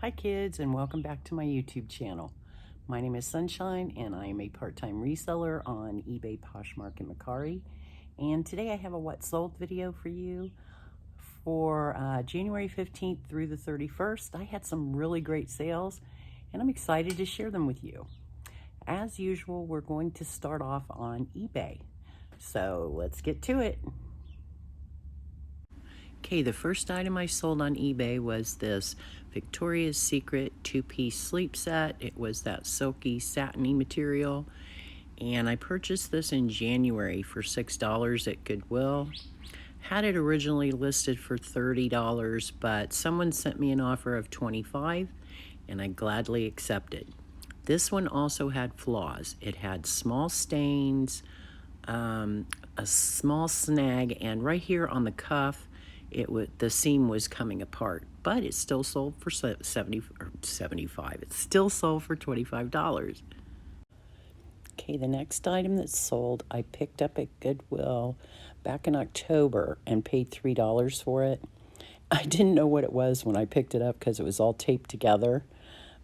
Hi kids, and welcome back to my YouTube channel. My name is Sunshine and I am a part-time reseller on eBay, Poshmark and Mercari. And today I have a what sold video for you for January 15th through the 31st. I had some really great sales and I'm excited to share them with you. As usual, we're going to start off on eBay. So let's get to it. Okay, the first item I sold on eBay was this Victoria's Secret two-piece sleep set. It was that silky, satiny material. And I purchased this in January for $6 at Goodwill. Had it originally listed for $30, but someone sent me an offer of $25, and I gladly accepted. This one also had flaws. It had small stains, a small snag, and right here on the cuff, the seam was coming apart, but it still sold for $75. It's still sold for $25. Okay, the next item that sold, I picked up at Goodwill back in October and paid $3 for it. I didn't know what it was when I picked it up because it was all taped together,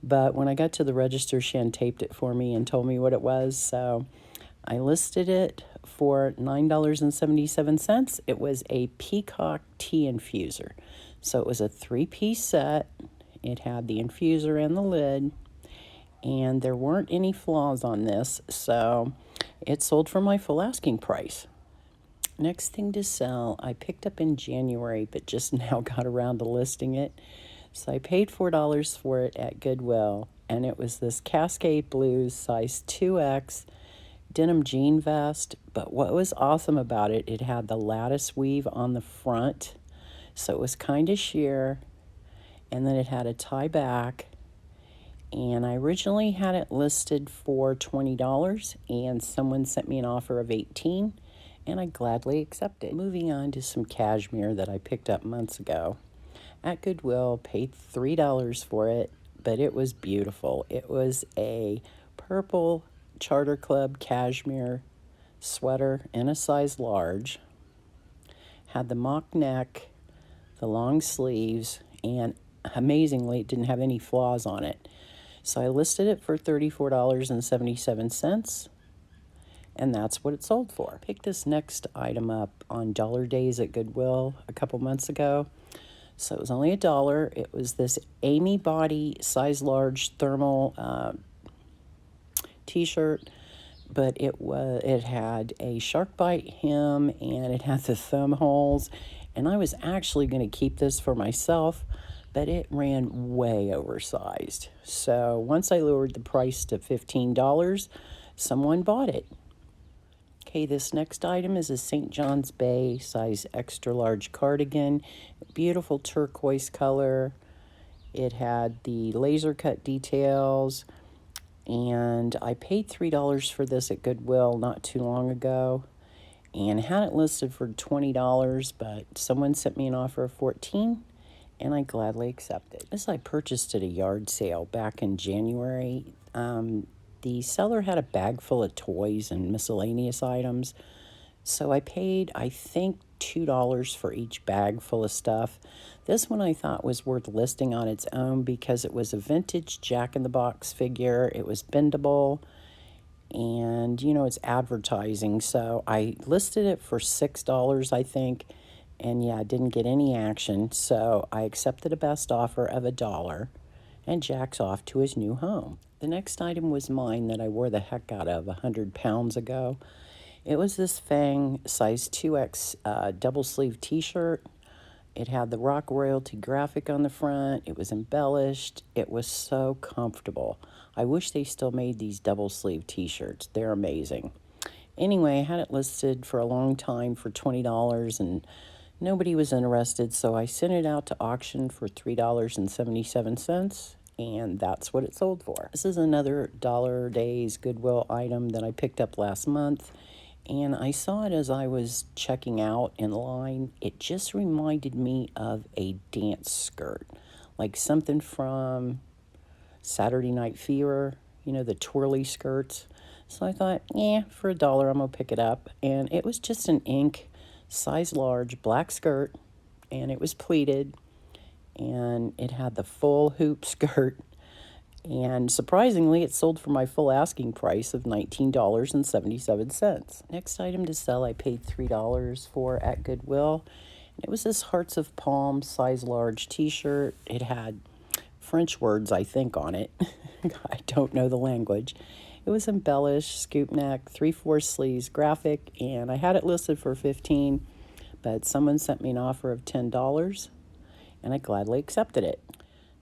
but when I got to the register, she untaped it for me and told me what it was, so I listed it for $9.77. It was a peacock tea infuser. So it was a three-piece set. It had the infuser and the lid, and there weren't any flaws on this, so it sold for my full asking price. Next thing to sell, I picked up in January, but just now got around to listing it. So I paid $4 for it at Goodwill, and it was this Cascade Blues size 2X denim jean vest. But what was awesome about it, it had the lattice weave on the front, so it was kind of sheer, and then it had a tie back, and I originally had it listed for $20, and someone sent me an offer of $18, and I gladly accepted. Moving on to some cashmere that I picked up months ago at Goodwill, paid $3 for it, but it was beautiful. It was a purple Charter Club cashmere sweater in a size large, had the mock neck, the long sleeves, and amazingly it didn't have any flaws on it. So I listed it for $34.77, and that's what it sold for. Picked this next item up on Dollar Days at Goodwill a couple months ago. So it was only $1. It was this Amy Body size large thermal t-shirt, but it had a shark bite hem and it had the thumb holes, and I was actually going to keep this for myself, but it ran way oversized. So once I lowered the price to $15, someone bought it. Okay, this next item is a St. John's Bay size extra large cardigan, beautiful turquoise color. It had the laser cut details, and I paid $3 for this at Goodwill not too long ago and had it listed for $20, but someone sent me an offer of $14, and I gladly accepted. This I purchased at a yard sale back in January. The seller had a bag full of toys and miscellaneous items, so I paid, I think, $2 for each bag full of stuff. This one I thought was worth listing on its own because it was a vintage Jack-in-the-Box figure. It was bendable, and, you know, it's advertising. So I listed it for $6, I think, and yeah, I didn't get any action. So I accepted a best offer of $1, and Jack's off to his new home. The next item was mine that I wore the heck out of 100 pounds ago. It was this Fang size 2X double sleeve t-shirt. It had the Rock Royalty graphic on the front. It was embellished. It was so comfortable. I wish they still made these double sleeve t-shirts. They're amazing. Anyway, I had it listed for a long time for $20 and nobody was interested, so I sent it out to auction for $3.77. And that's what it sold for. This is another Dollar Days Goodwill item that I picked up last month, and I saw it as I was checking out in line. It just reminded me of a dance skirt, like something from Saturday Night Fever, you know, the twirly skirts. So I thought, yeah, for $1, I'm gonna pick it up. And it was just an ink, size large, black skirt, and it was pleated. and it had the full hoop skirt. And surprisingly, it sold for my full asking price of $19.77. Next item to sell, I paid $3 for at Goodwill. And it was this Hearts of Palm size large t-shirt. It had French words, I think, on it. I don't know the language. It was embellished, scoop neck, 3/4 sleeves, graphic, and I had it listed for $15, but someone sent me an offer of $10, and I gladly accepted it.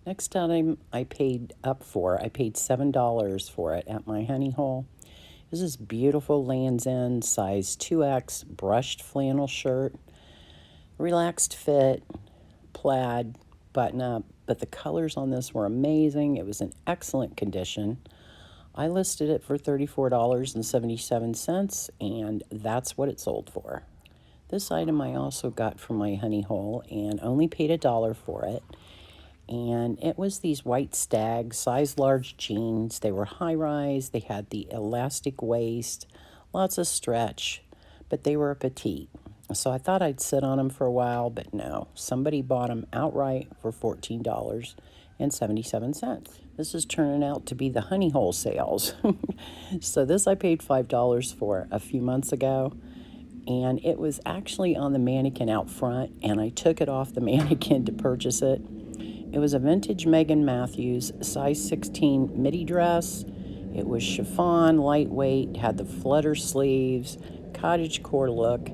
Next time I paid $7 for it at my honey hole. It was this beautiful Lands' End size 2X brushed flannel shirt, relaxed fit, plaid, button up, but the colors on this were amazing. It was in excellent condition. I listed it for $34.77, and that's what it sold for. This item I also got from my honey hole and only paid $1 for it. And it was these white stag size large jeans. They were high-rise. They had the elastic waist, lots of stretch, but they were petite. So I thought I'd sit on them for a while, but no. Somebody bought them outright for $14.77. This is turning out to be the honey hole sales. So this I paid $5 for a few months ago, and it was actually on the mannequin out front, and I took it off the mannequin to purchase it. It was a vintage Megan Matthews size 16 midi dress. It was chiffon, lightweight, had the flutter sleeves, cottage core look.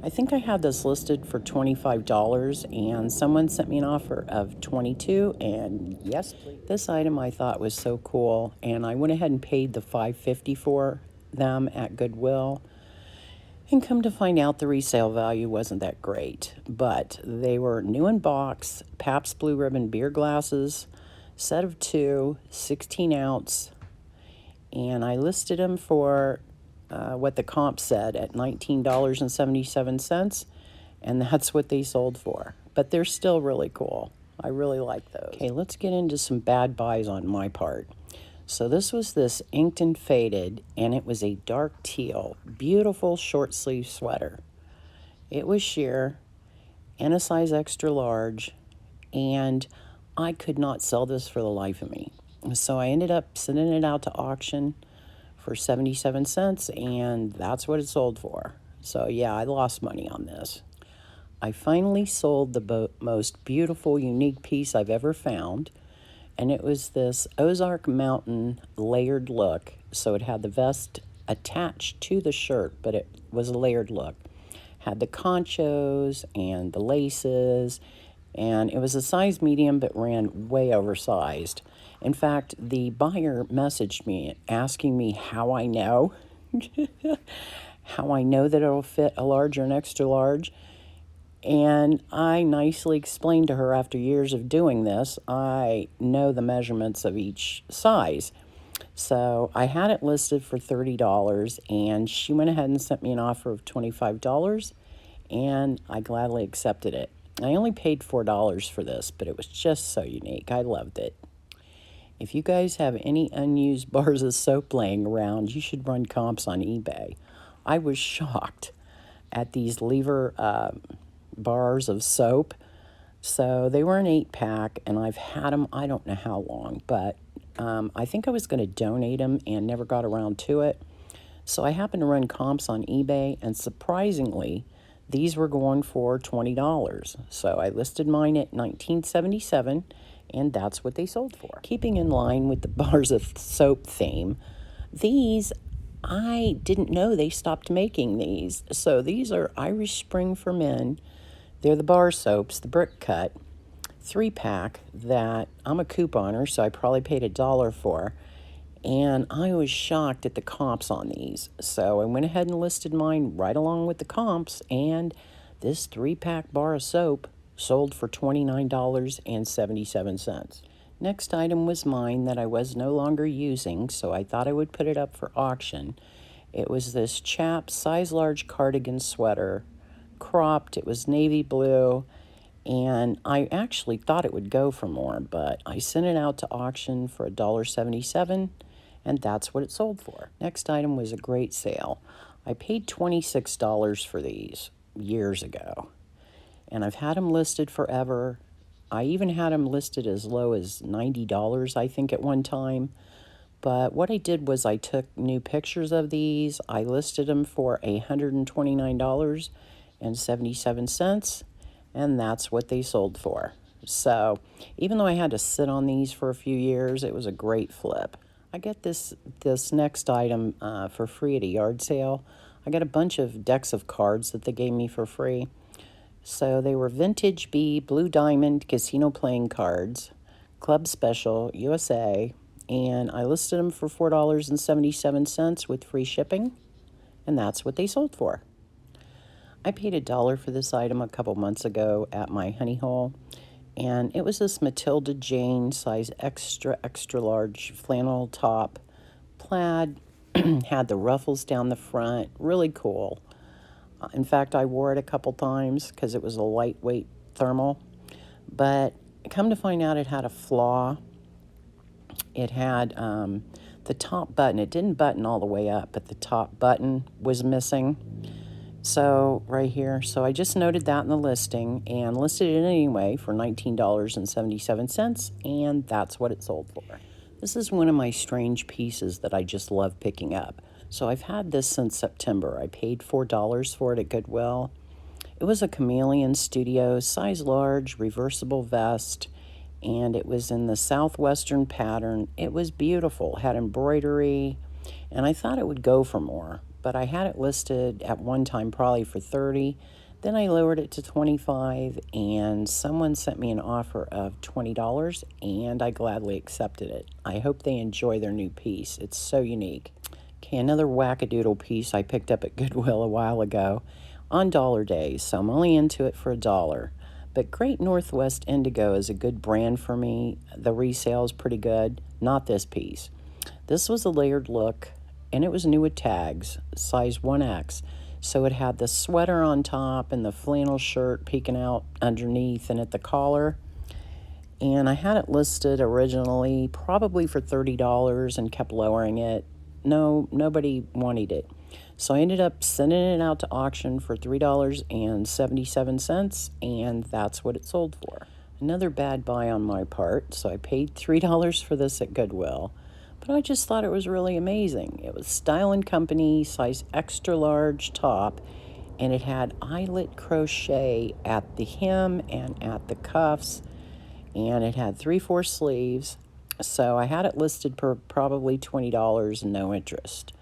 I think I had this listed for $25, and someone sent me an offer of $22, and yes, please. This item I thought was so cool, and I went ahead and paid the $5.50 for them at Goodwill. And come to find out, the resale value wasn't that great, but they were new in box, Pabst Blue Ribbon beer glasses, set of 2, 16 ounce, and I listed them for what the comp said at $19.77, and that's what they sold for. But they're still really cool. I really like those. Okay, let's get into some bad buys on my part. So this was this Inked and Faded, and it was a dark teal, beautiful short sleeve sweater. It was sheer and a size extra large, and I could not sell this for the life of me. So I ended up sending it out to auction for 77 cents, and that's what it sold for. So yeah, I lost money on this. I finally sold the most beautiful, unique piece I've ever found. And it was this Ozark Mountain layered look. So it had the vest attached to the shirt, but it was a layered look. Had the conchos and the laces, and it was a size medium but ran way oversized. In fact, the buyer messaged me asking me how I know, how I know that it'll fit a large or an extra large. And I nicely explained to her, after years of doing this, I know the measurements of each size. So I had it listed for $30, and she went ahead and sent me an offer of $25, and I gladly accepted it. I only paid $4 for this, but it was just so unique. I loved it. If you guys have any unused bars of soap laying around, you should run comps on eBay. I was shocked at these lever bars of soap. So they were an 8-pack, and I've had them I don't know how long, but I think I was going to donate them and never got around to it. So I happened to run comps on eBay, and surprisingly, these were going for $20. So I listed mine at $19.77, and that's what they sold for. Keeping in line with the bars of soap theme, these, I didn't know they stopped making these. So these are Irish Spring for Men. They're the bar soaps, the brick cut, 3-pack that I'm a couponer, so I probably paid $1 for. And I was shocked at the comps on these. So I went ahead and listed mine right along with the comps, and this 3-pack bar of soap sold for $29.77. Next item was mine that I was no longer using, so I thought I would put it up for auction. It was this Chaps size large cardigan sweater, cropped. It was navy blue, and I actually thought it would go for more, but I sent it out to auction for $1.77, and that's what it sold for. Next item was a great sale. I paid $26 for these years ago, and I've had them listed forever, I even had them listed as low as $90, I think, at one time. But what I did was I took new pictures of these. I listed them for $129.77, and that's what they sold for. So even though I had to sit on these for a few years, it was a great flip. I got this next item for free at a yard sale. I got a bunch of decks of cards that they gave me for free. So they were Vintage B Blue Diamond Casino Playing Cards, Club Special, USA, and I listed them for $4.77 with free shipping, and that's what they sold for. I paid $1 for this item a couple months ago at my honey hole, and it was this Matilda Jane size extra large flannel top, plaid, had the ruffles down the front, really cool. In fact, I wore it a couple times because it was a lightweight thermal, but come to find out it had a flaw. It had the top button. It didn't button all the way up, but the top button was missing. So right here, so I just noted that in the listing and listed it anyway for $19.77, and that's what it sold for. This is one of my strange pieces that I just love picking up. So I've had this since September. I paid $4 for it at Goodwill. It was a Chameleon Studio, size large, reversible vest, and it was in the southwestern pattern. It was beautiful, had embroidery, and I thought it would go for more, but I had it listed at one time probably for $30. Then I lowered it to $25, and someone sent me an offer of $20, and I gladly accepted it. I hope they enjoy their new piece. It's so unique. Okay, another wackadoodle piece I picked up at Goodwill a while ago on dollar days, so I'm only into it for $1. But Great Northwest Indigo is a good brand for me. The resale is pretty good. Not this piece. This was a layered look, and it was new with tags, size 1X. So it had the sweater on top and the flannel shirt peeking out underneath and at the collar. And I had it listed originally probably for $30 and kept lowering it. No, nobody wanted it. So I ended up sending it out to auction for $3.77, and that's what it sold for. Another bad buy on my part, so I paid $3 for this at Goodwill. But I just thought it was really amazing. It was Style & Company, size extra large top, and it had eyelet crochet at the hem and at the cuffs, and it had 3/4 sleeves. So I had it listed for probably $20 and no interest.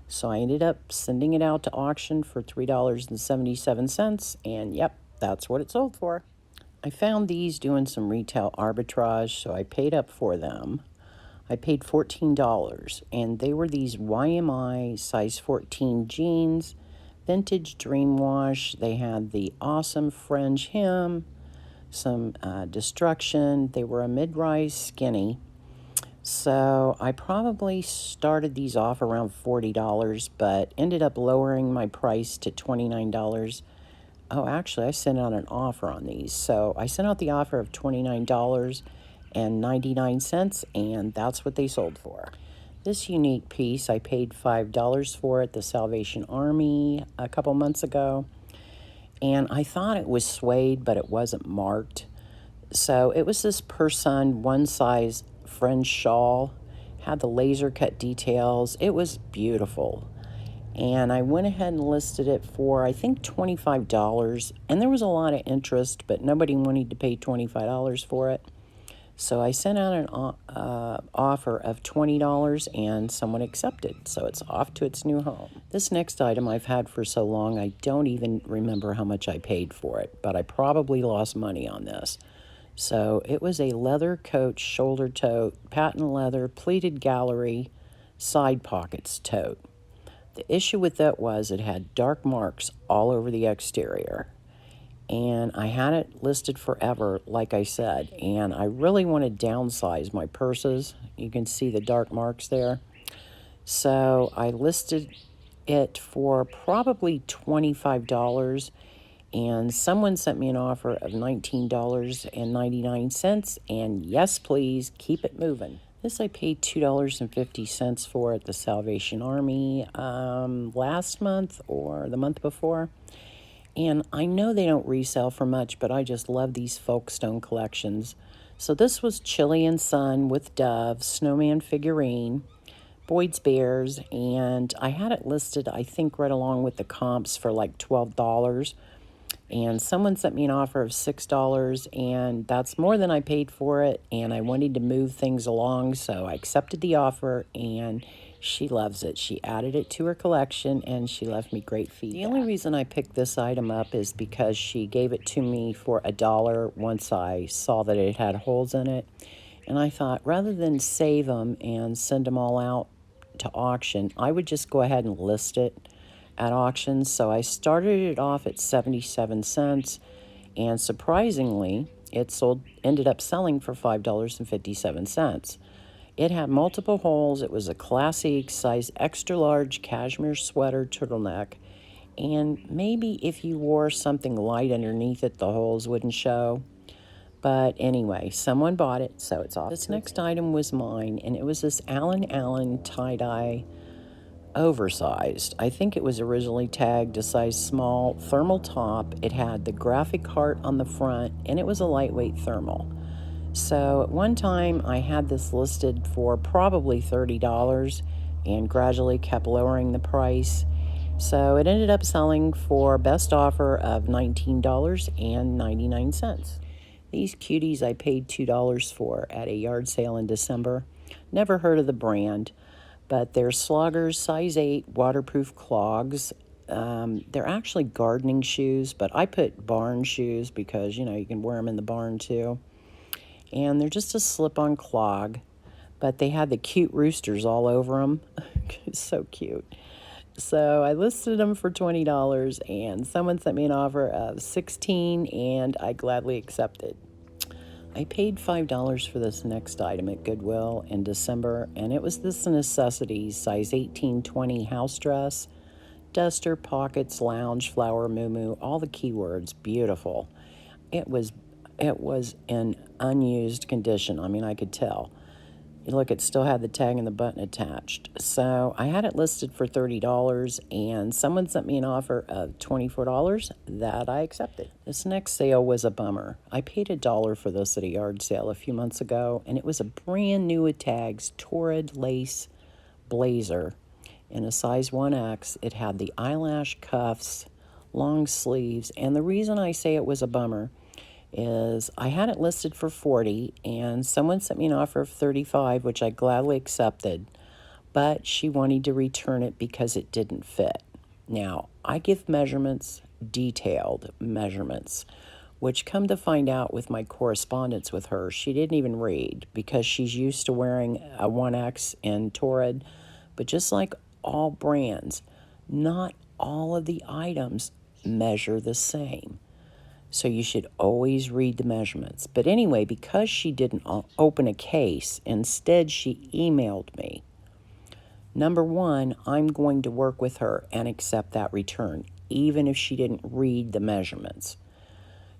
So I ended up sending it out to auction for $3.77, and yep, that's what it sold for. I found these doing some retail arbitrage, so I paid up for them. I paid $14, and they were these YMI size 14 jeans, vintage dream wash. They had the awesome fringe hem, some destruction. They were a mid-rise skinny. So I probably started these off around $40, but ended up lowering my price to $29. Oh, actually, I sent out an offer on these. So I sent out the offer of $29.99, and that's what they sold for. This unique piece, I paid $5 for at the Salvation Army a couple months ago, and I thought it was suede, but it wasn't marked. So it was this person, one size fringe shawl, had the laser cut details. It was beautiful. And I went ahead and listed it for, I think, $25. And there was a lot of interest, but nobody wanted to pay $25 for it. So I sent out an offer of $20, and someone accepted. So it's off to its new home. This next item I've had for so long, I don't even remember how much I paid for it, but I probably lost money on this. So it was a leather coat shoulder tote, patent leather, pleated gallery, side pockets tote. The issue with that was it had dark marks all over the exterior. And I had it listed forever, like I said, and I really want to downsize my purses. You can see the dark marks there. So I listed it for probably $25, and someone sent me an offer of $19.99, and yes, please, keep it moving. This I paid $2.50 for at the Salvation Army last month or the month before. And I know they don't resell for much, but I just love these Folkstone collections. So this was Chilean Sun with Dove, Snowman figurine, Boyd's Bears, and I had it listed, I think, right along with the comps for like $12. And someone sent me an offer of $6, and that's more than I paid for it, and I wanted to move things along, so I accepted the offer, and she loves it. She added it to her collection, and she left me great feedback. The only reason I picked this item up is because she gave it to me for $1 once I saw that it had holes in it, and I thought, rather than save them and send them all out to auction, I would just go ahead and list it at auctions. So I started it off at 77 cents, and surprisingly, ended up selling for $5.57. It had multiple holes. It was a classic size extra large cashmere sweater turtleneck, and maybe if you wore something light underneath it, the holes wouldn't show. But anyway, someone bought it, so it's off. This next item was mine, and it was this Allen tie-dye oversized. I think it was originally tagged a size small thermal top. It had the graphic heart on the front, and it was a lightweight thermal. So at one time I had this listed for probably $30 and gradually kept lowering the price. So it ended up selling for best offer of $19.99. These cuties I paid $2 for at a yard sale in December. Never heard of the brand, but they're Sloggers size 8 waterproof clogs. They're actually gardening shoes, but I put barn shoes because, you can wear them in the barn too. And they're just a slip-on clog, but they had the cute roosters all over them. So cute. So I listed them for $20, and someone sent me an offer of $16, and I gladly accepted. I paid $5 for this next item at Goodwill in December, and it was this necessities size 18-20 house dress, duster, pockets, lounge, flower, muumuu, all the keywords, beautiful. It was in unused condition. I mean, I could tell. Look, it still had the tag and the button attached. So I had it listed for $30, and someone sent me an offer of $24 that I accepted. This next sale was a bummer. I paid $1 for this at a yard sale a few months ago, and it was a brand new with tags torrid lace blazer in a size 1X. It had the eyelash cuffs, long sleeves, and the reason I say it was a bummer is I had it listed for $40, and someone sent me an offer of $35, which I gladly accepted, but she wanted to return it because it didn't fit. Now, I give measurements, detailed measurements, which come to find out with my correspondence with her, she didn't even read because she's used to wearing a 1X in Torrid, but just like all brands, not all of the items measure the same. So you should always read the measurements. But anyway, because she didn't open a case, instead she emailed me. Number one, I'm going to work with her and accept that return, even if she didn't read the measurements.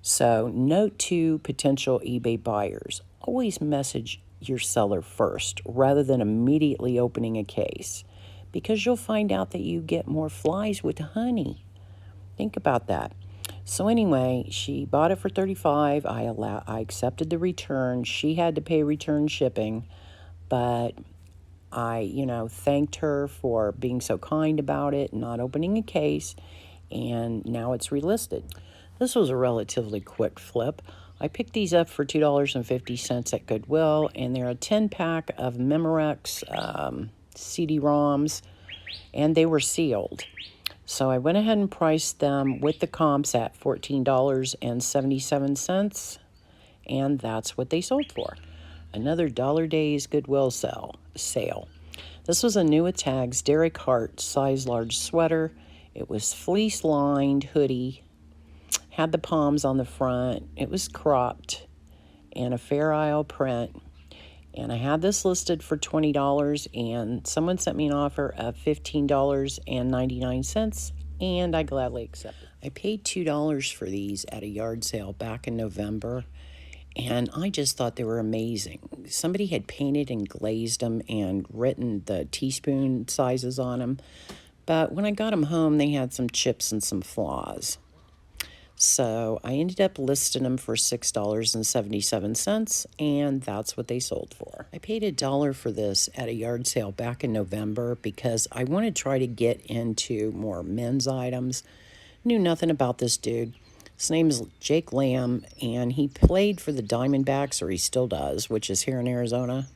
So note to potential eBay buyers, always message your seller first rather than immediately opening a case, because you'll find out that you get more flies with honey. Think about that. So anyway, she bought it for $35. I accepted the return. She had to pay return shipping, but I, thanked her for being so kind about it, not opening a case, and now it's relisted. This was a relatively quick flip. I picked these up for $2.50 at Goodwill, and they're a 10-pack of Memorex CD-ROMs, and they were sealed. So I went ahead and priced them with the comps at $14.77, and that's what they sold for. Another Dollar Days Goodwill sale. This was a new with tags Derek Hart size large sweater. It was fleece-lined hoodie, had the palms on the front. It was cropped and a Fair Isle print. And I had this listed for $20, and someone sent me an offer of $15.99, and I gladly accepted. I paid $2 for these at a yard sale back in November, and I just thought they were amazing. Somebody had painted and glazed them and written the teaspoon sizes on them, but when I got them home, they had some chips and some flaws. So I ended up listing them for $6.77, and that's what they sold for. I paid $1 for this at a yard sale back in November because I want to try to get into more men's items. Knew nothing about this dude. His name is Jake Lamb, and he played for the Diamondbacks, or he still does, which is here in Arizona.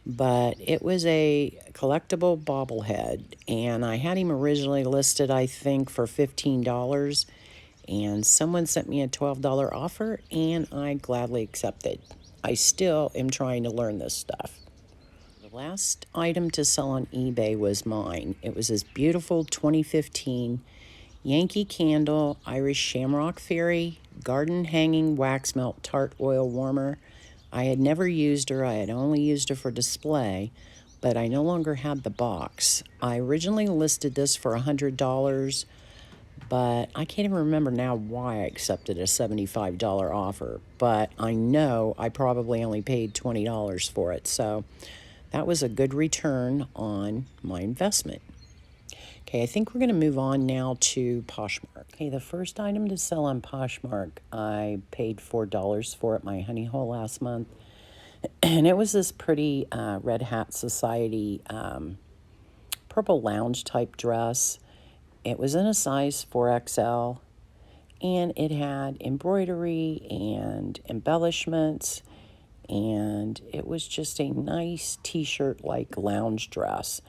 But it was a collectible bobblehead, and I had him originally listed, I think, for $15, and someone sent me a $12 offer, and I gladly accepted. I still am trying to learn this stuff. The last item to sell on eBay was mine. It was this beautiful 2015 Yankee Candle Irish Shamrock Fairy Garden Hanging Wax Melt Tart Oil Warmer. I had never used her. I had only used her for display, but I no longer had the box. I originally listed this for $100, but I can't even remember now why I accepted a $75 offer, but I know I probably only paid $20 for it, so that was a good return on my investment. Okay, I think we're going to move on now to Poshmark. Okay, the first item to sell on Poshmark, I paid $4 for at my honey hole last month. And it was this pretty Red Hat Society purple lounge type dress. It was in a size 4XL, and it had embroidery and embellishments, and it was just a nice t-shirt like lounge dress.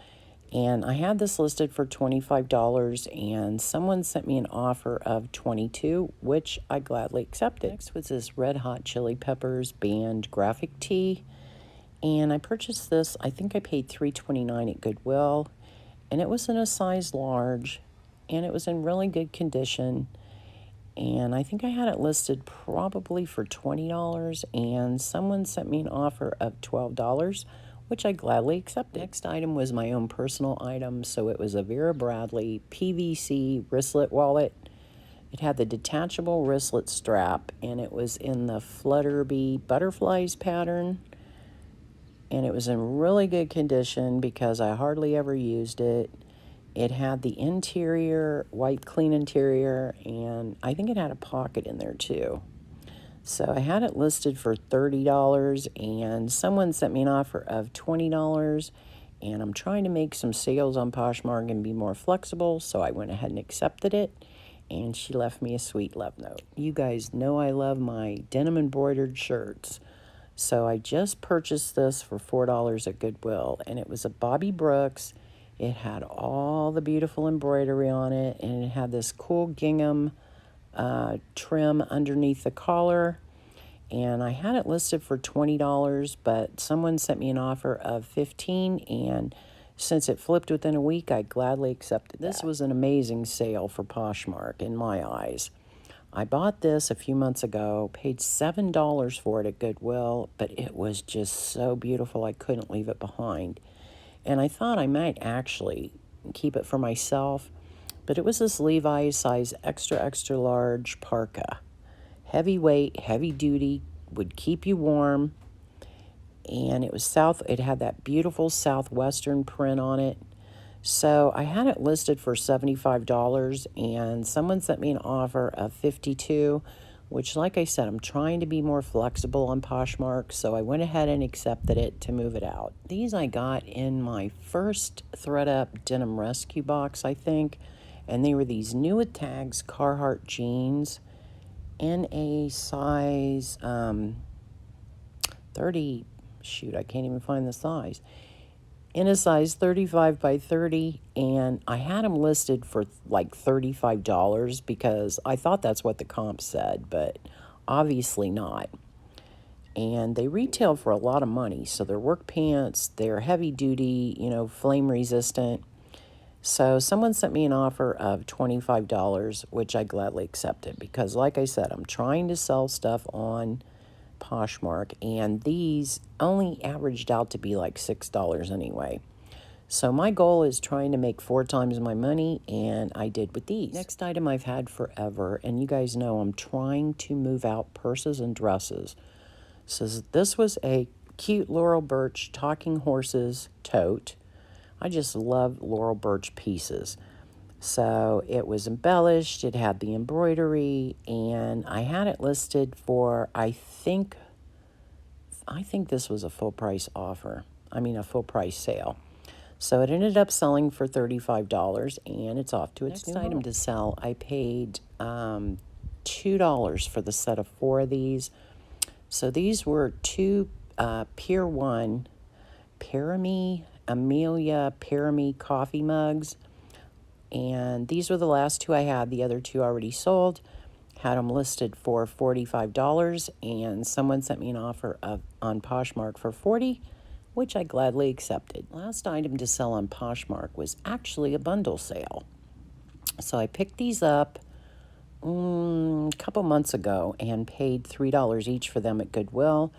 And I had this listed for $25, and someone sent me an offer of $22, which I gladly accepted. Next was this Red Hot Chili Peppers band graphic tee, and I purchased this. I think I paid $3.29 at Goodwill, and it was in a size large, and it was in really good condition. And I think I had it listed probably for $20, and someone sent me an offer of $12, which I gladly accepted. Next item was my own personal item, so it was a Vera Bradley PVC wristlet wallet. It had the detachable wristlet strap, and it was in the Flutterby butterflies pattern, and it was in really good condition because I hardly ever used it. It had the interior, white clean interior, and I think it had a pocket in there too. So I had it listed for $30, and someone sent me an offer of $20, and I'm trying to make some sales on Poshmark and be more flexible, so I went ahead and accepted it, and she left me a sweet love note. You guys know I love my denim embroidered shirts, so I just purchased this for $4 at Goodwill, and it was a Bobby Brooks. It had all the beautiful embroidery on it, and it had this cool gingham trim underneath the collar, and I had it listed for $20, but someone sent me an offer of $15, and since it flipped within a week, I gladly accepted that. This was an amazing sale for Poshmark in my eyes. I bought this a few months ago, paid $7 for it at Goodwill, but it was just so beautiful I couldn't leave it behind. And I thought I might actually keep it for myself, but it was this Levi's size extra, extra large parka. Heavyweight, heavy duty, would keep you warm. And it was it had that beautiful southwestern print on it. So I had it listed for $75, and someone sent me an offer of $52, which, like I said, I'm trying to be more flexible on Poshmark, so I went ahead and accepted it to move it out. These I got in my first thread-up denim rescue box, I think, and they were these new with tags Carhartt jeans in a size 30, shoot, I can't even find the size, in a size 35 by 30, and I had them listed for like $35 because I thought that's what the comp said, but obviously not. And they retail for a lot of money, so they're work pants, they're heavy duty, flame resistant. So someone sent me an offer of $25, which I gladly accepted because, like I said, I'm trying to sell stuff on Poshmark, and these only averaged out to be like $6 anyway. So my goal is trying to make 4 times my money, and I did with these. Next item I've had forever, and you guys know I'm trying to move out purses and dresses. So this was a cute Laurel Birch Talking Horses tote. I just love Laurel Birch pieces. So it was embellished, it had the embroidery, and I had it listed for, I think this was a full price offer. I mean, a full price sale. So it ended up selling for $35, and it's off to its next item to sell. I paid $2 for the set of 4 of these. So these were 2 Pier 1 Amelia Parami coffee mugs. And these were the last 2 I had. The other 2 already sold. Had them listed for $45, and someone sent me an offer on Poshmark for $40, which I gladly accepted. Last item to sell on Poshmark was actually a bundle sale. So I picked these up a couple months ago and paid $3 each for them at Goodwill.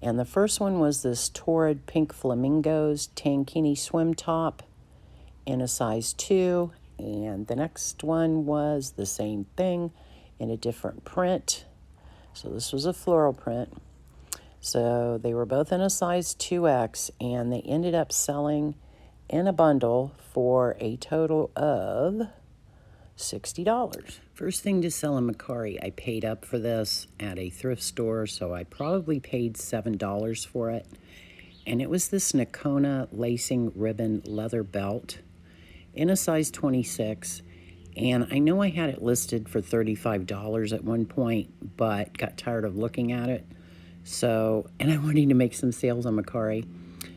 And the first one was this Torrid Pink Flamingos Tankini swim top in a size 2. And the next one was the same thing in a different print. So this was a floral print. So they were both in a size 2X, and they ended up selling in a bundle for a total of $60. First thing to sell in Mercari, I paid up for this at a thrift store, so I probably paid $7 for it. And it was this Nakona lacing ribbon leather belt in a size 26. And I know I had it listed for $35 at one point, but got tired of looking at it. So, and I wanted to make some sales on Mercari.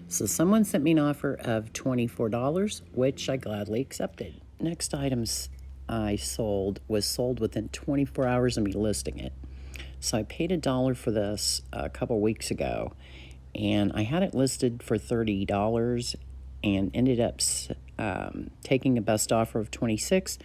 So someone sent me an offer of $24, which I gladly accepted. Next items I sold was sold within 24 hours of me listing it. So I paid $1 for this a couple weeks ago, and I had it listed for $30 and ended up taking a best offer of $26.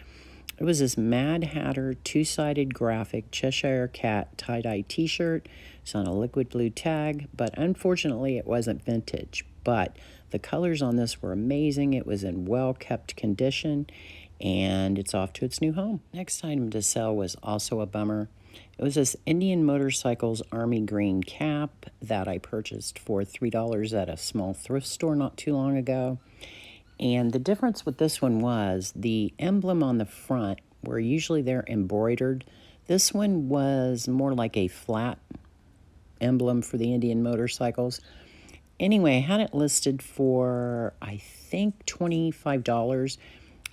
It was this Mad Hatter 2-sided graphic Cheshire Cat tie-dye t-shirt. It's on a liquid blue tag, but unfortunately it wasn't vintage. But the colors on this were amazing. It was in well-kept condition, and it's off to its new home. Next item to sell was also a bummer. It was this Indian Motorcycles Army Green cap that I purchased for $3 at a small thrift store not too long ago. And the difference with this one was the emblem on the front, where usually they're embroidered. This one was more like a flat emblem for the Indian Motorcycles. Anyway, I had it listed for, I think, $25.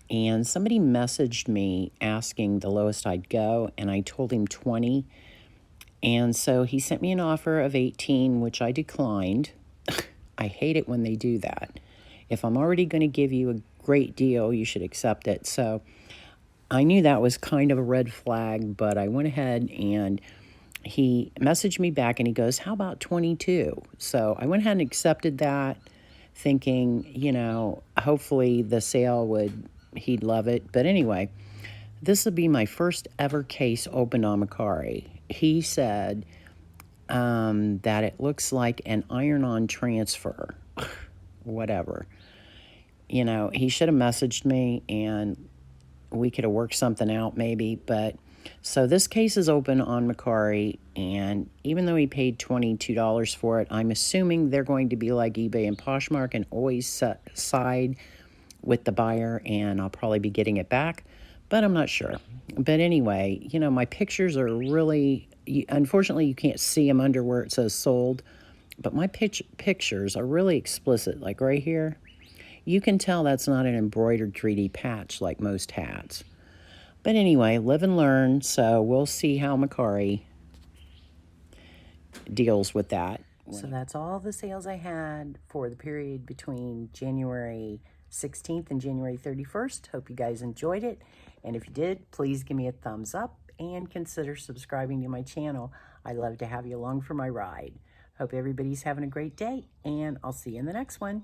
And somebody messaged me asking the lowest I'd go, and I told him 20. And so he sent me an offer of 18, which I declined. I hate it when they do that. If I'm already going to give you a great deal, you should accept it. So I knew that was kind of a red flag, but I went ahead, and he messaged me back and he goes, how about 22? So I went ahead and accepted that, thinking, you know, hopefully the sale he'd love it. But anyway, this would be my first ever case opened on Mercari. He said that it looks like an iron-on transfer. Whatever. You know, he should have messaged me and we could have worked something out maybe. But so this case is open on Mercari, and even though he paid $22 for it, I'm assuming they're going to be like eBay and Poshmark and always side with the buyer, and I'll probably be getting it back, but I'm not sure. But anyway, you know, my pictures are really, unfortunately you can't see them under where it says sold, but my pictures are really explicit, like right here. You can tell that's not an embroidered 3D patch like most hats. But anyway, live and learn, so we'll see how Mercari deals with that. So that's all the sales I had for the period between January 16th and January 31st. Hope you guys enjoyed it. And if you did, please give me a thumbs up and consider subscribing to my channel. I love to have you along for my ride. Hope everybody's having a great day, and I'll see you in the next one.